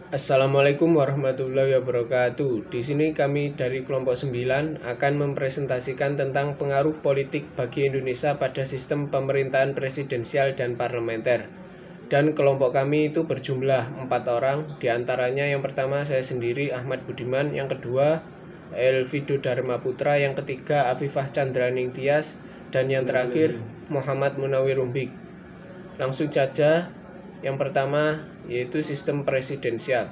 Assalamualaikum warahmatullahi wabarakatuh. Di sini kami dari kelompok 9 akan mempresentasikan tentang pengaruh politik bagi Indonesia pada sistem pemerintahan presidensial dan parlementer. Dan kelompok kami itu berjumlah 4 orang, diantaranya yang pertama saya sendiri Ahmad Budiman, yang kedua Elvido Dharma Putra, yang ketiga Afifah Chandraning Tias, dan yang terakhir Muhammad Munawir Rumbik. Langsung saja, yang pertama yaitu sistem presidensial.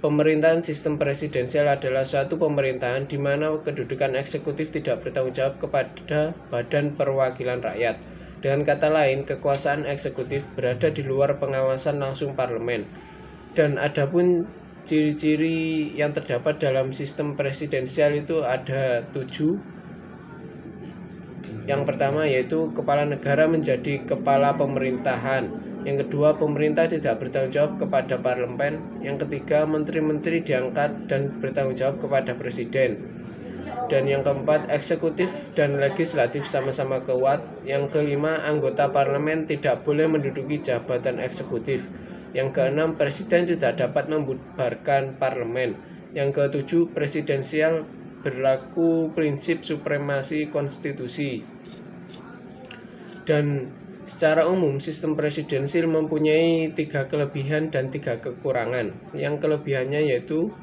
Pemerintahan sistem presidensial adalah suatu pemerintahan di mana kedudukan eksekutif tidak bertanggung jawab kepada badan perwakilan rakyat. Dengan kata lain, kekuasaan eksekutif berada di luar pengawasan langsung parlemen. Dan adapun ciri-ciri yang terdapat dalam sistem presidensial itu ada 7. Yang pertama yaitu kepala negara menjadi kepala pemerintahan. Yang kedua, pemerintah tidak bertanggung jawab kepada parlemen. Yang ketiga, menteri-menteri diangkat dan bertanggung jawab kepada presiden. Dan yang keempat, eksekutif dan legislatif sama-sama kuat. Yang kelima, anggota parlemen tidak boleh menduduki jabatan eksekutif. Yang keenam, presiden tidak dapat membubarkan parlemen. Yang ketujuh, presidensial berlaku prinsip supremasi konstitusi. Dan secara umum sistem presidensial mempunyai 3 kelebihan dan 3 kekurangan. Yang kelebihannya yaitu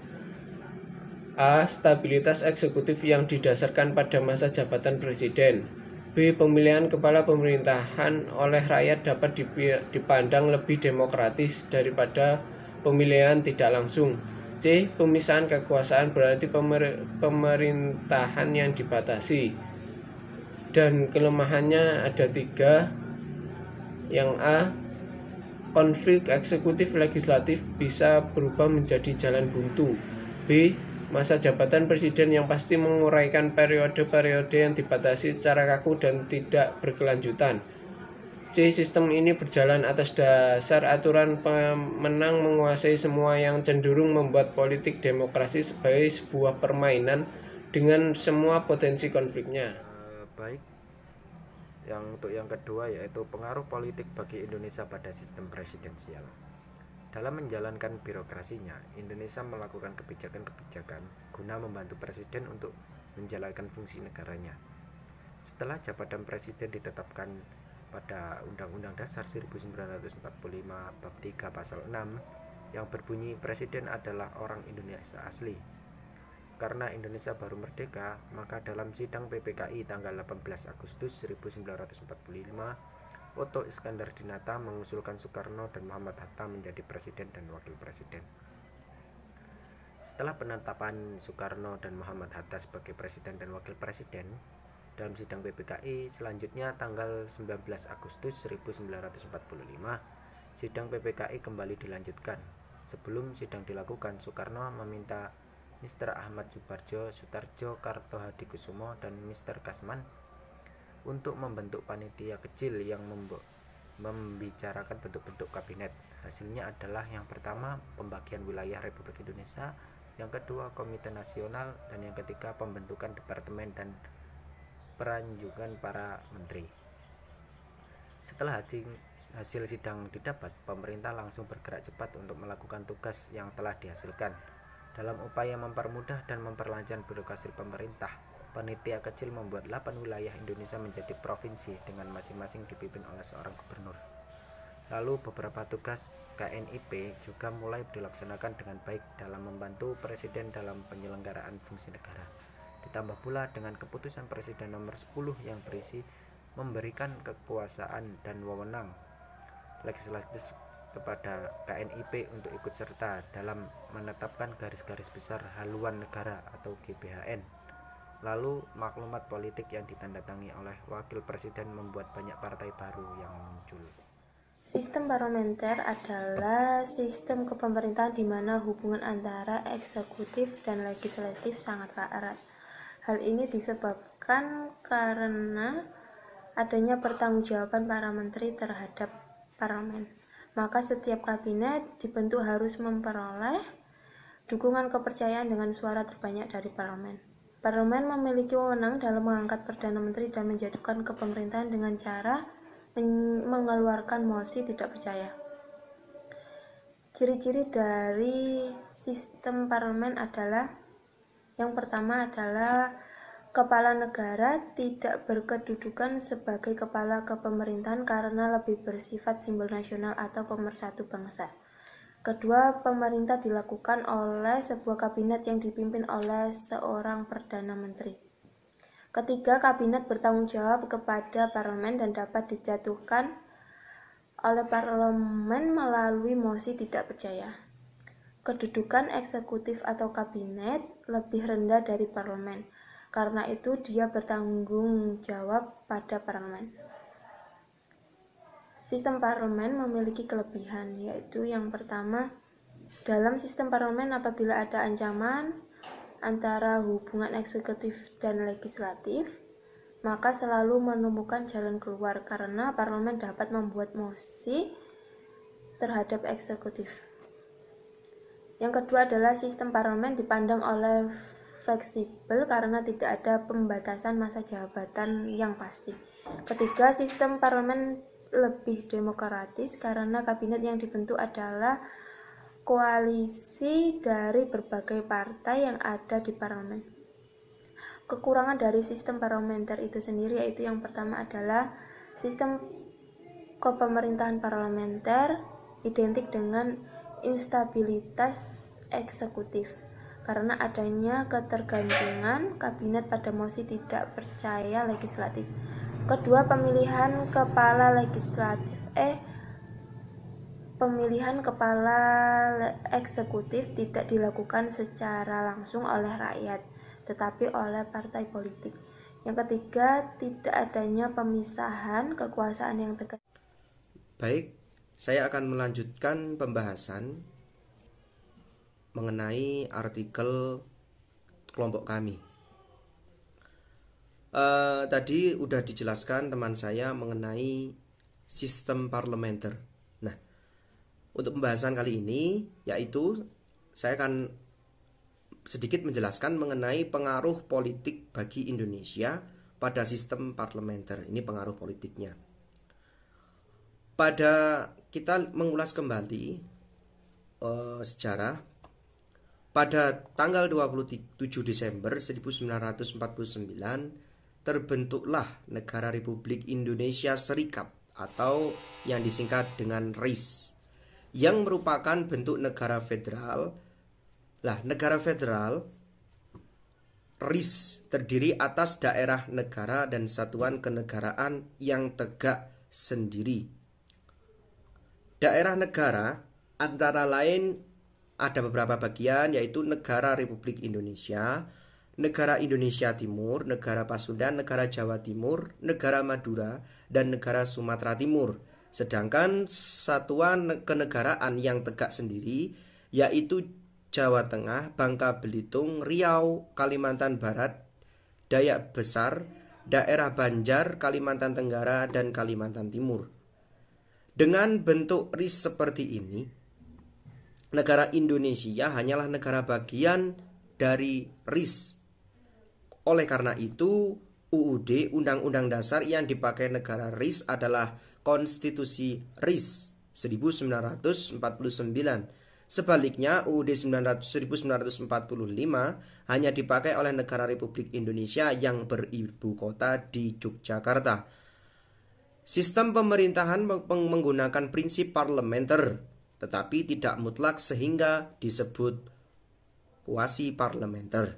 A. Stabilitas eksekutif yang didasarkan pada masa jabatan presiden. B. Pemilihan kepala pemerintahan oleh rakyat dapat dipandang lebih demokratis daripada pemilihan tidak langsung. C. Pemisahan kekuasaan berarti pemerintahan yang dibatasi. Dan kelemahannya ada 3. Yang A, konflik eksekutif legislatif bisa berubah menjadi jalan buntu. B, masa jabatan presiden yang pasti menguraikan periode-periode yang dibatasi secara kaku dan tidak berkelanjutan. C, sistem ini berjalan atas dasar aturan pemenang menguasai semua yang cenderung membuat politik demokrasi sebagai sebuah permainan dengan semua potensi konfliknya. Baik, untuk yang kedua yaitu pengaruh politik bagi Indonesia pada sistem presidensial. Dalam menjalankan birokrasinya, Indonesia melakukan kebijakan-kebijakan guna membantu presiden untuk menjalankan fungsi negaranya. Setelah jabatan presiden ditetapkan pada Undang-Undang Dasar 1945 Bab 3 Pasal 6 yang berbunyi presiden adalah orang Indonesia asli. Karena Indonesia baru merdeka, maka dalam sidang PPKI tanggal 18 Agustus 1945, Otto Iskandar Dinata mengusulkan Soekarno dan Muhammad Hatta menjadi presiden dan wakil presiden. Setelah penetapan Soekarno dan Muhammad Hatta sebagai presiden dan wakil presiden, dalam sidang PPKI selanjutnya tanggal 19 Agustus 1945, sidang PPKI kembali dilanjutkan. Sebelum sidang dilakukan, Soekarno meminta Mr. Ahmad Subarjo, Sutarjo Kartohadikusumo, dan Mr. Kasman untuk membentuk panitia kecil yang membicarakan bentuk-bentuk kabinet. Hasilnya adalah yang pertama, pembagian wilayah Republik Indonesia, yang kedua, Komite Nasional, dan yang ketiga, pembentukan departemen dan peranjukan para menteri. Setelah hasil sidang didapat, pemerintah langsung bergerak cepat untuk melakukan tugas yang telah dihasilkan. Dalam upaya mempermudah dan memperlancar birokrasi pemerintah, panitia kecil membuat 8 wilayah Indonesia menjadi provinsi dengan masing-masing dipimpin oleh seorang gubernur. Lalu beberapa tugas KNIP juga mulai dilaksanakan dengan baik dalam membantu presiden dalam penyelenggaraan fungsi negara. Ditambah pula dengan keputusan Presiden nomor 10 yang berisi memberikan kekuasaan dan wewenang legislatif kepada KNIP untuk ikut serta dalam menetapkan garis-garis besar haluan negara atau GBHN. Lalu maklumat politik yang ditandatangani oleh wakil presiden membuat banyak partai baru yang muncul. Sistem parlementer adalah sistem kepemerintahan di mana hubungan antara eksekutif dan legislatif sangatlah erat. Hal ini disebabkan karena adanya pertanggungjawaban para menteri terhadap parlemen. Maka setiap kabinet dibentuk harus memperoleh dukungan kepercayaan dengan suara terbanyak dari parlemen. Parlemen memiliki wewenang dalam mengangkat Perdana Menteri dan menjatuhkan kepemerintahan dengan cara mengeluarkan mosi tidak percaya. Ciri-ciri dari sistem parlemen adalah yang pertama adalah kepala negara tidak berkedudukan sebagai kepala kepemerintahan karena lebih bersifat simbol nasional atau pemersatu bangsa. Kedua, pemerintah dilakukan oleh sebuah kabinet yang dipimpin oleh seorang perdana menteri. Ketiga, kabinet bertanggung jawab kepada parlemen dan dapat dijatuhkan oleh parlemen melalui mosi tidak percaya. Kedudukan eksekutif atau kabinet lebih rendah dari parlemen. Karena itu dia bertanggung jawab pada parlemen. Sistem parlemen memiliki kelebihan, yaitu yang pertama, dalam sistem parlemen apabila ada ancaman antara hubungan eksekutif dan legislatif, maka selalu menemukan jalan keluar karena parlemen dapat membuat mosi terhadap eksekutif. Yang kedua adalah sistem parlemen dipandang oleh fleksibel karena tidak ada pembatasan masa jabatan yang pasti. Ketiga, sistem parlemen lebih demokratis karena kabinet yang dibentuk adalah koalisi dari berbagai partai yang ada di parlemen. Kekurangan dari sistem parlementer itu sendiri yaitu yang pertama adalah sistem kepemerintahan parlementer identik dengan instabilitas eksekutif karena adanya ketergantungan kabinet pada mosi tidak percaya legislatif. Kedua, pemilihan kepala eksekutif tidak dilakukan secara langsung oleh rakyat, tetapi oleh partai politik. Yang ketiga, tidak adanya pemisahan kekuasaan yang tegas. Baik, saya akan melanjutkan pembahasan mengenai artikel kelompok kami. Tadi udah dijelaskan teman saya mengenai sistem parlementer. Nah, untuk pembahasan kali ini yaitu saya akan sedikit menjelaskan mengenai pengaruh politik bagi Indonesia pada sistem parlementer. Ini pengaruh politiknya. Pada kita mengulas kembali sejarah, pada tanggal 27 Desember 1949 terbentuklah Negara Republik Indonesia Serikat atau yang disingkat dengan RIS, yang merupakan bentuk negara federal. Negara federal RIS terdiri atas daerah negara dan satuan kenegaraan yang tegak sendiri. Daerah negara antara lain ada beberapa bagian, yaitu Negara Republik Indonesia, Negara Indonesia Timur, Negara Pasundan, Negara Jawa Timur, Negara Madura, dan Negara Sumatera Timur. Sedangkan satuan kenegaraan yang tegak sendiri yaitu Jawa Tengah, Bangka Belitung, Riau, Kalimantan Barat, Dayak Besar, daerah Banjar, Kalimantan Tenggara, dan Kalimantan Timur. Dengan bentuk RIS seperti ini, negara Indonesia hanyalah negara bagian dari RIS. Oleh karena itu, UUD, Undang-Undang Dasar yang dipakai negara RIS adalah Konstitusi RIS 1949. Sebaliknya, UUD 1945 hanya dipakai oleh negara Republik Indonesia yang beribu kota di Yogyakarta. Sistem pemerintahan menggunakan prinsip parlementer, tetapi tidak mutlak sehingga disebut kuasi parlementer.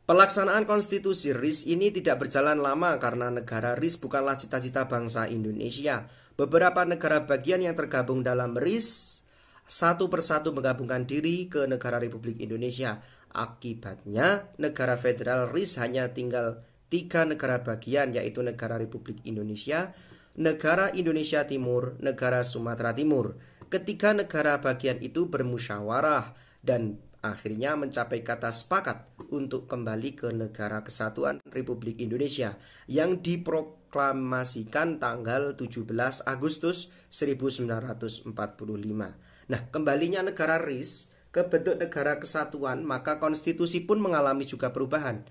Pelaksanaan konstitusi RIS ini tidak berjalan lama karena negara RIS bukanlah cita-cita bangsa Indonesia. Beberapa negara bagian yang tergabung dalam RIS satu persatu menggabungkan diri ke negara Republik Indonesia. Akibatnya negara federal RIS hanya tinggal 3 negara bagian, yaitu negara Republik Indonesia, negara Indonesia Timur, negara Sumatera Timur. Ketiga negara bagian itu bermusyawarah dan akhirnya mencapai kata sepakat untuk kembali ke Negara Kesatuan Republik Indonesia yang diproklamasikan tanggal 17 Agustus 1945. Nah, kembalinya negara RIS ke bentuk negara kesatuan, maka konstitusi pun mengalami juga perubahan.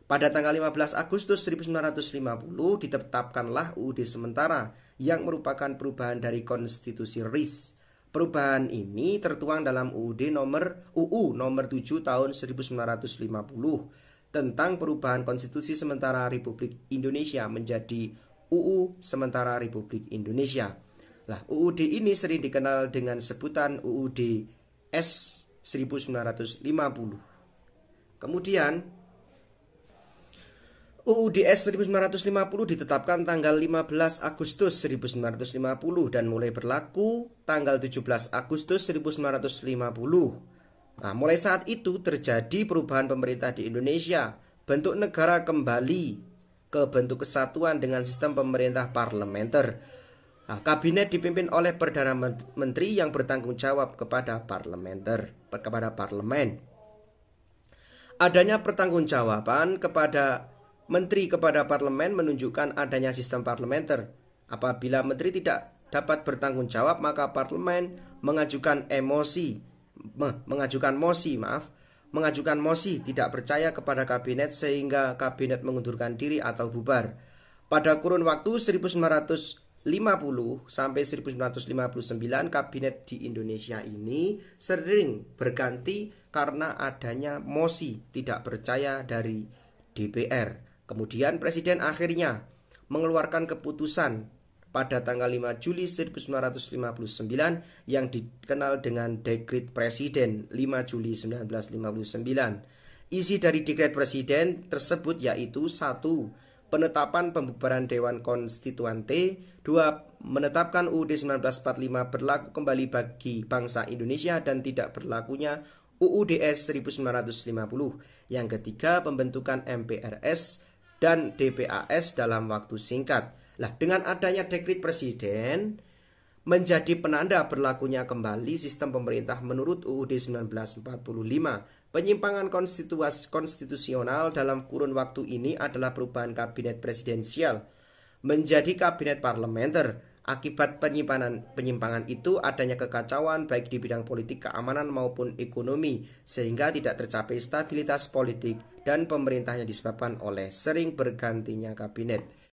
Pada tanggal 15 Agustus 1950 ditetapkanlah UUD sementara yang merupakan perubahan dari konstitusi RIS. Perubahan ini tertuang dalam UU nomor 7 tahun 1950 tentang perubahan konstitusi sementara Republik Indonesia menjadi UU Sementara Republik Indonesia. Lah, UUD ini sering dikenal dengan sebutan UUD S 1950. Kemudian UUD S 1950 ditetapkan tanggal 15 Agustus 1950 dan mulai berlaku tanggal 17 Agustus 1950. Nah, mulai saat itu terjadi perubahan pemerintah di Indonesia. Bentuk negara kembali ke bentuk kesatuan dengan sistem pemerintah parlementer. Nah, kabinet dipimpin oleh Perdana Menteri yang bertanggung jawab kepada parlemen. Adanya pertanggungjawaban Menteri kepada parlemen menunjukkan adanya sistem parlementer. Apabila menteri tidak dapat bertanggung jawab, maka parlemen mengajukan mosi tidak percaya kepada kabinet sehingga kabinet mengundurkan diri atau bubar. Pada kurun waktu 1950 sampai 1959 kabinet di Indonesia ini sering berganti karena adanya mosi tidak percaya dari DPR. Kemudian Presiden akhirnya mengeluarkan keputusan pada tanggal 5 Juli 1959 yang dikenal dengan Dekret Presiden 5 Juli 1959. Isi dari Dekret Presiden tersebut yaitu 1. Penetapan pembubaran Dewan Konstituante. 2. Menetapkan UUD 1945 berlaku kembali bagi bangsa Indonesia dan tidak berlakunya UUD S 1950. Yang ketiga, pembentukan MPRS dan DPAS dalam waktu singkat. Lah, dengan adanya Dekret Presiden menjadi penanda berlakunya kembali sistem pemerintah menurut UUD 1945. Penyimpangan konstitusional dalam kurun waktu ini adalah perubahan kabinet presidensial menjadi kabinet parlementer. Akibat penyimpangan itu adanya kekacauan baik di bidang politik, keamanan maupun ekonomi sehingga tidak tercapai stabilitas politik dan pemerintahnya disebabkan oleh sering bergantinya kabinet.